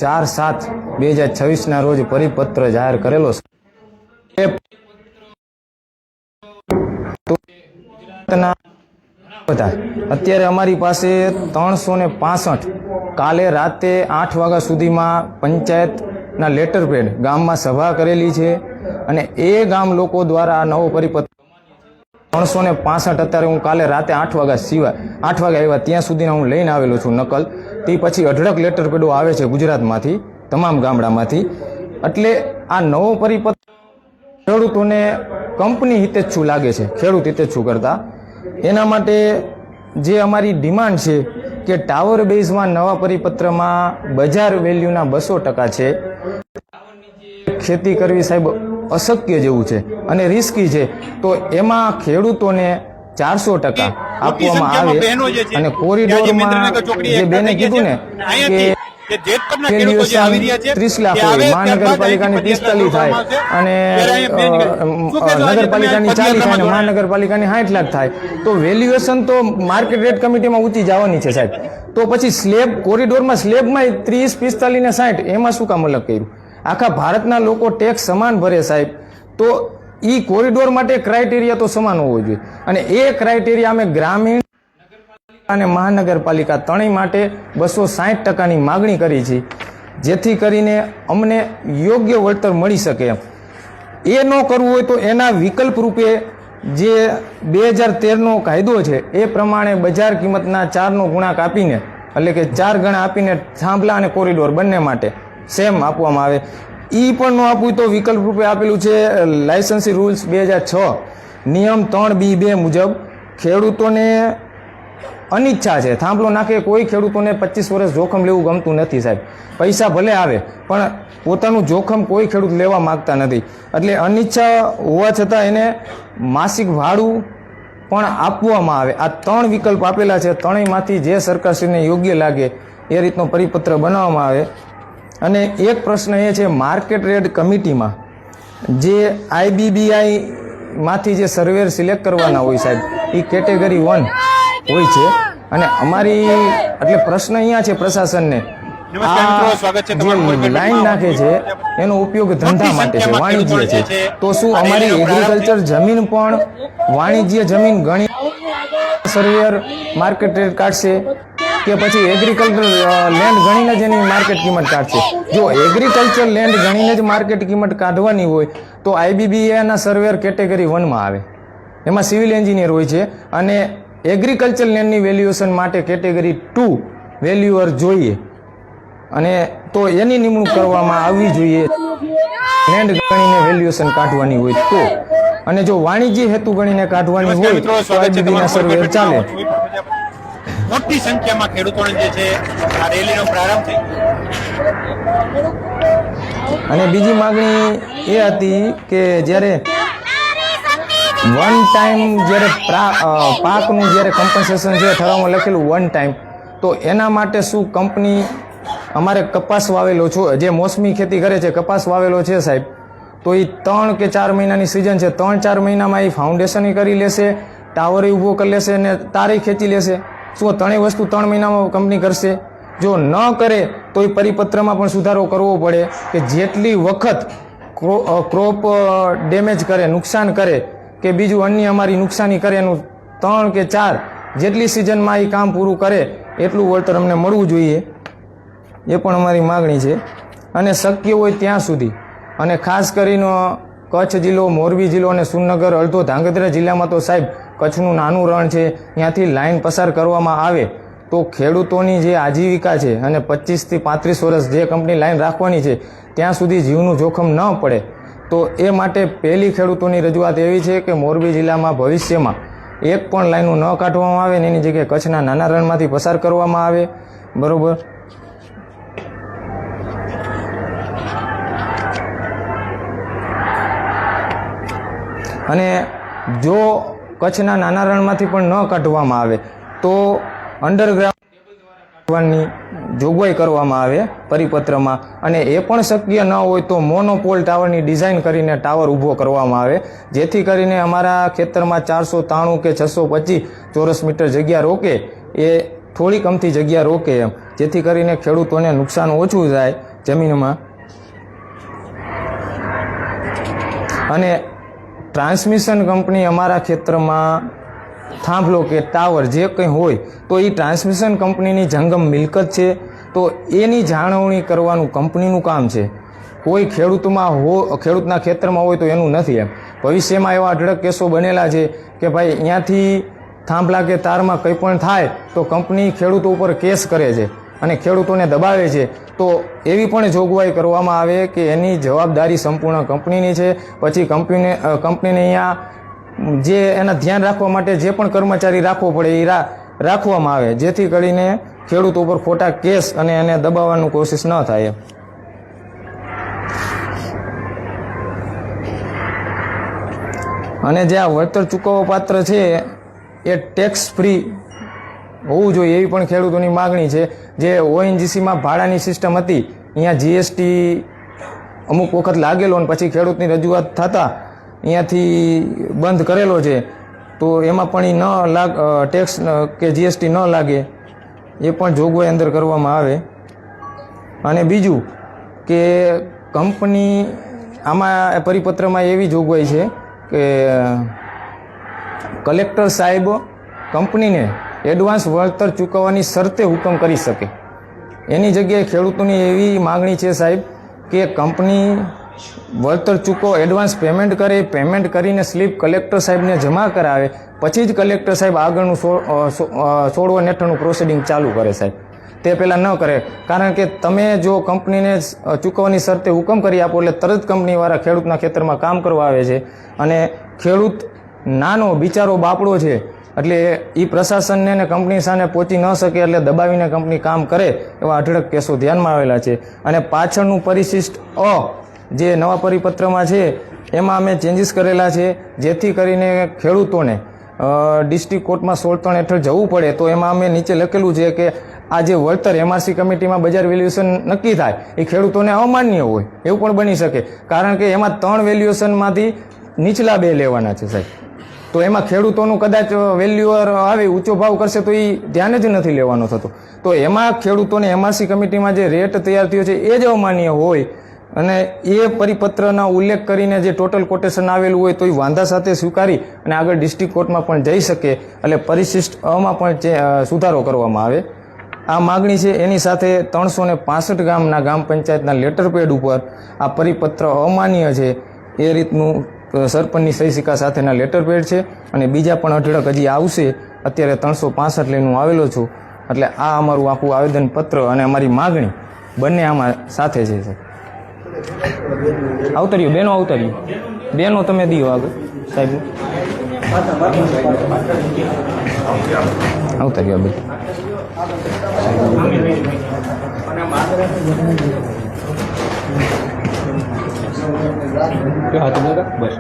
4/7/2026 રોજ પરિપત્ર જાહેર કરેલો છે। અત્યારે અમારી પાસે 365 કાલે રાતે 8 વાગ્યા સુધીમાં પંચાયતના લેટર પેડ ગામમાં સભા કરેલી છે અને એ ગામ લોકો દ્વારા આ નવો પરિપત્ર 365 અત્યારે હું કાલે રાતે 8 વાગ્યા સિવાય 8 વાગ્યા આવ્યા ત્યાં સુધી હું લઈને આવેલો છું નકલ। તે પછી અઢળક લેટર પેડો આવે છે ગુજરાતમાંથી તમામ ગામડામાંથી। એટલે આ નવો પરિપત્ર ખેડૂતોને કંપની હિતેચ્છુ લાગે છે, ખેડૂત હિતેચ્છુ કરતા। એના માટે જે અમારી ડિમાન્ડ છે કે ટાવર બેઝમાં નવા પરિપત્રમાં બજાર વેલ્યુના 200% છે। ખેતી કરવી સાહેબ અશક્ય જેવું છે અને રિસ્કી છે, તો એમાં ખેડૂતોને 400% આપવામાં આવે। અને કોરિડોરમાં જે બેને કીધું ને કે 30 લાખ હોય, મહાનગરપાલિકાની 45 થાય અને નગરપાલિકાની 40 થાય અને મહાનગરપાલિકાની 60 લાખ થાય, તો વેલ્યુએશન તો માર્કેટ રેટ કમિટીમાં ઊંચી જવાની છે સાહેબ। તો પછી સ્લેબ કોરિડોરમાં સ્લેબમાં 30, 45 ને 60 એમાં શું કામ અલગ કર્યું? આખા ભારતના લોકો ટેક્સ સમાન ભરે સાહેબ, તો ઈ કોરિડોર માટે ક્રાઇટેરિયા તો સમાન હોવો જોઈએ અને એ ક્રાઇટેરિયા અમે ગ્રામીણ અને મહાનગરપાલિકા ત્રણેય માટે 260%ની માગણી કરી છે, જેથી કરીને અમને યોગ્ય વળતર મળી શકે। એ ન કરવું હોય તો એના વિકલ્પ રૂપે જે 2013નો કાયદો છે એ પ્રમાણે બજાર કિંમતના 4નો ગુણાક આપીને, એટલે કે 4 ગણા આપીને થાંભલા અને કોરિડોર બંને માટે સેમ આપવામાં આવે। ઈ પણ ન આપવું તો વિકલ્પ રૂપે આપેલું છે લાયસન્સી રૂલ્સ 2006 નિયમ 3B2 મુજબ ખેડૂતોને અનિચ્છા છે, થાંભલો નાખે કોઈ ખેડૂતોને 25 વર્ષ જોખમ લેવું ગમતું નથી સાહેબ। પૈસા ભલે આવે પણ પોતાનું જોખમ કોઈ ખેડૂત લેવા માંગતા નથી, એટલે અનિચ્છા હોવા છતાં એને માસિક ભાડું પણ આપવામાં આવે। આ 3 વિકલ્પ આપેલા છે, ત્રણેયમાંથી જે સરકારશ્રીને યોગ્ય લાગે એ રીતનો પરિપત્ર બનાવવામાં આવે। અને એક પ્રશ્ન એ છે, માર્કેટ રેટ કમિટીમાં જે IBBI માંથી જે સર્વેર સિલેક્ટ કરવાના હોય સાહેબ, એ કેટેગરી 1 હોય છે અને અમારી એટલે પ્રશ્ન અહીંયા છે પ્રશાસનને, લાઈન નાખે છે એનો ઉપયોગ ધંધા માટે છે, વાણિજ્ય છે, તો શું અમારી એગ્રીકલ્ચર જમીન પણ વાણિજ્ય જમીન ગણી સર્વેયર માર્કેટ રેટ કાઢશે કે પછી એગ્રીકલ્ચર લેન્ડ ગણીને જ એની માર્કેટ કિંમત કાઢશે? જો એગ્રીકલ્ચર લેન્ડ ગણીને જ માર્કેટ કિંમત કાઢવાની હોય તો IBBAના સર્વેયર કેટેગરી 1માં આવે, એમાં સિવિલ એન્જિનિયર હોય છે અને એગ્રીકલ્ચર લેન્ડની વેલ્યુએશન માટે કેટેગરી 2 વેલ્યુઅર જોઈએ અને તો એની નિમણૂક કરવામાં આવવી જોઈએ લેન્ડ ગણીને વેલ્યુએશન કાઢવાની હોય તો। અને જો વાણિજ્ય હેતુ ગણીને કાઢવાની હોય તો IBBAના સર્વેયર ચાલે। મોટી સંખ્યામાં ખેડૂતોને જે છે આ રેલીનો પ્રારંભ થઈ અને બીજી માગણી એ હતી કે જ્યારે વન ટાઈમ જ્યારે પાકનું જ્યારે કમ્પન્સેશન છે ઠરાવમાં લખેલું 1 ટાઈમ, તો એના માટે શું કંપની અમારે કપાસ વાવેલો છો જે મોસમી ખેતી કરે છે, કપાસ વાવેલો છે સાહેબ, તો એ 3 કે 4 મહિનાની સિઝન છે, 3-4 મહિનામાં એ ફાઉન્ડેશન કરી લેશે, ટાવર ઊભો કરી લેશે અને તારે ખેંચી લેશે? શું ત્રણેય વસ્તુ 3 મહિનામાં કંપની કરશે? જો ન કરે તો એ પરિપત્રમાં પણ સુધારો કરવો પડે કે જેટલી વખત ક્રોપ ડેમેજ કરે, નુકસાન કરે કે બીજું અન્ય અમારી નુકસાની કરે એનું 3 કે 4 જેટલી સિઝનમાં એ કામ પૂરું કરે એટલું વળતર અમને મળવું જોઈએ, એ પણ અમારી માગણી છે। અને શક્ય હોય ત્યાં સુધી અને ખાસ કરીને કચ્છ જિલ્લો, મોરબી જિલ્લો અને સુરનગર, અડધો ધાંગધ્રા જિલ્લામાં તો સાહેબ કચ્છનું નાનું રણ છે, ત્યાંથી લાઈન પસાર કરવામાં આવે તો ખેડૂતોની જે આજીવિકા છે અને 25 થી 35 વર્ષ જે કંપની લાઈન રાખવાની છે ત્યાં સુધી જીવનું જોખમ ન પડે, તો એ માટે પહેલી ખેડૂતોની રજૂઆત એવી છે કે મોરબી જિલ્લામાં ભવિષ્યમાં એક પણ લાઈનો ન કાઢવામાં આવે ને એની જગ્યાએ કચ્છના નાના રણમાંથી પસાર કરવામાં આવે, બરોબર? અને જો કચ્છના નાના રણમાંથી પણ ન કાઢવામાં આવે તો અંડરગ્રાઉન્ડની જોગવાઈ કરવામાં આવે પરિપત્રમાં, અને એ પણ શક્ય ન હોય તો મોનોપોલ ટાવરની ડિઝાઇન કરીને ટાવર ઊભો કરવામાં આવે, જેથી કરીને અમારા ખેતરમાં 493 કે 625 ચોરસ મીટર જગ્યા રોકે એ થોડીક અમથી જગ્યા રોકે એમ, જેથી કરીને ખેડૂતોને નુકસાન ઓછું થાય જમીનમાં. અને ટ્રાન્સમિશન કંપની અમારા ક્ષેત્રમાં થાંભલો કે ટાવર જે કંઈ હોય તો એ ટ્રાન્સમિશન કંપનીની જંગમ મિલકત છે, તો એની જાળવણી કરવાનું કંપનીનું કામ છે. કોઈ ખેડૂતના ખેતરમાં હોય તો એનું નથી. એમ ભવિષ્યમાં એવા અઢળક કેસો બનેલા છે કે ભાઈ અહીંયાથી થાંભલા કે તારમાં કંઈ પણ થાય તો કંપની ખેડૂતો ઉપર કેસ કરે છે અને ખેડૂતોને દબાવે છે. તો એવી પણ જોગવાઈ કરવામાં આવે કે એની જવાબદારી સંપૂર્ણ કંપનીની છે. પછી કંપનીને અહીંયા જે એના ધ્યાન રાખવા માટે જે પણ કર્મચારી રાખવો પડે એ રાખવામાં આવે, જેથી કરીને ખેડૂતો ઉપર ખોટા કેસ અને એને દબાવવાની કોશિશ ન થાય. અને જે આ વળતર ચૂકવવા પાત્ર છે એ ટેક્સ ફ્રી હોવું જોઈએ એવી પણ ખેડૂતોની માગણી છે. જે ઓએનજીસીમાં ભાડાની સિસ્ટમ હતી, અહીંયા જીએસટી અમુક વખત લાગેલો અને પછી ખેડૂતની રજૂઆત થતાં અહીંયાથી બંધ કરેલો છે, તો એમાં પણ ટેક્સ કે જીએસટી ન લાગે એ પણ જોગવાઈ અંદર કરવામાં આવે. અને બીજું કે કંપની આમાં પરિપત્રમાં એવી જોગવાઈ છે કે કલેક્ટર સાહેબ કંપનીને એડવાન્સ વળતર ચૂકવવાની શરતે હુકમ કરી શકે. એની જગ્યાએ ખેડૂતોની એવી માગણી છે સાહેબ કે કંપની વળતર એડવાન્સ પેમેન્ટ કરીને સ્લીપ કલેક્ટર સાહેબને જમા કરાવે, પછી જ કલેક્ટર સાહેબ આગળનું 16 હેઠળનું પ્રોસિડિંગ ચાલુ કરે સાહેબ. તે પહેલાં ન કરે, કારણ કે તમે જો કંપનીને ચૂકવવાની શરતે હુકમ કરી આપો એટલે તરત કંપનીવાળા ખેડૂતના ખેતરમાં કામ કરવા આવે છે અને ખેડૂત નાનો બિચારો બાપડો છે એટલે એ પ્રશાસનને અને કંપની સામે પહોંચી ન શકે એટલે દબાવીને કંપની કામ કરે એવા અઢળક કેસો ધ્યાનમાં આવેલા છે. અને પાછળનું પરિશિષ્ટ જે નવા પરિપત્રમાં છે એમાં અમે ચેન્જીસ કરેલા છે, જેથી કરીને ખેડૂતોને ડિસ્ટ્રિક્ટ કોર્ટમાં 16 હેઠળ જવું પડે તો એમાં અમે નીચે લખેલું છે કે આ જે વળતર એમઆરસી કમિટીમાં બજાર વેલ્યુએશન નક્કી થાય એ ખેડૂતોને અમાન્ય હોય એવું પણ બની શકે, કારણ કે એમાં 3 વેલ્યુએશનમાંથી નીચલા 2 લેવાના છે સાહેબ. તો એમાં ખેડૂતોનું કદાચ વેલ્યુઅર આવે ઊંચો ભાવ કરશે તો એ ધ્યાન જ નથી લેવાનો થતો. તો એમાં ખેડૂતોને એમઆરસી કમિટીમાં જે રેટ તૈયાર થયો છે એ જ અમાન્ય હોય અને એ પરિપત્રના ઉલ્લેખ કરીને જે ટોટલ કોટેશન આવેલું હોય તો એ વાંધા સાથે સ્વીકારી અને આગળ ડિસ્ટ્રિક્ટ કોર્ટમાં પણ જઈ શકે, એટલે પરિશિષ્ટ માં પણ સુધારો કરવામાં આવે. આ માગણી છે. એની સાથે 365 ગામના ગ્રામ પંચાયતના લેટર પેડ ઉપર આ પરિપત્ર અમાન્ય છે એ રીતનું સરપંચની સહી સિક્કા સાથેના લેટર પેડ છે. અને બીજા પણ અઢળક હજી આવશે. અત્યારે 365 લઈને હું આવેલો છું. એટલે આ અમારું આખું આવેદનપત્ર અને અમારી માગણી બંને આમાં સાથે છે. આવતર્યું બેનો, આવતર્યું બેનો તમે દીઓ આગળ સાહેબ, આવતર્યું બે બસ.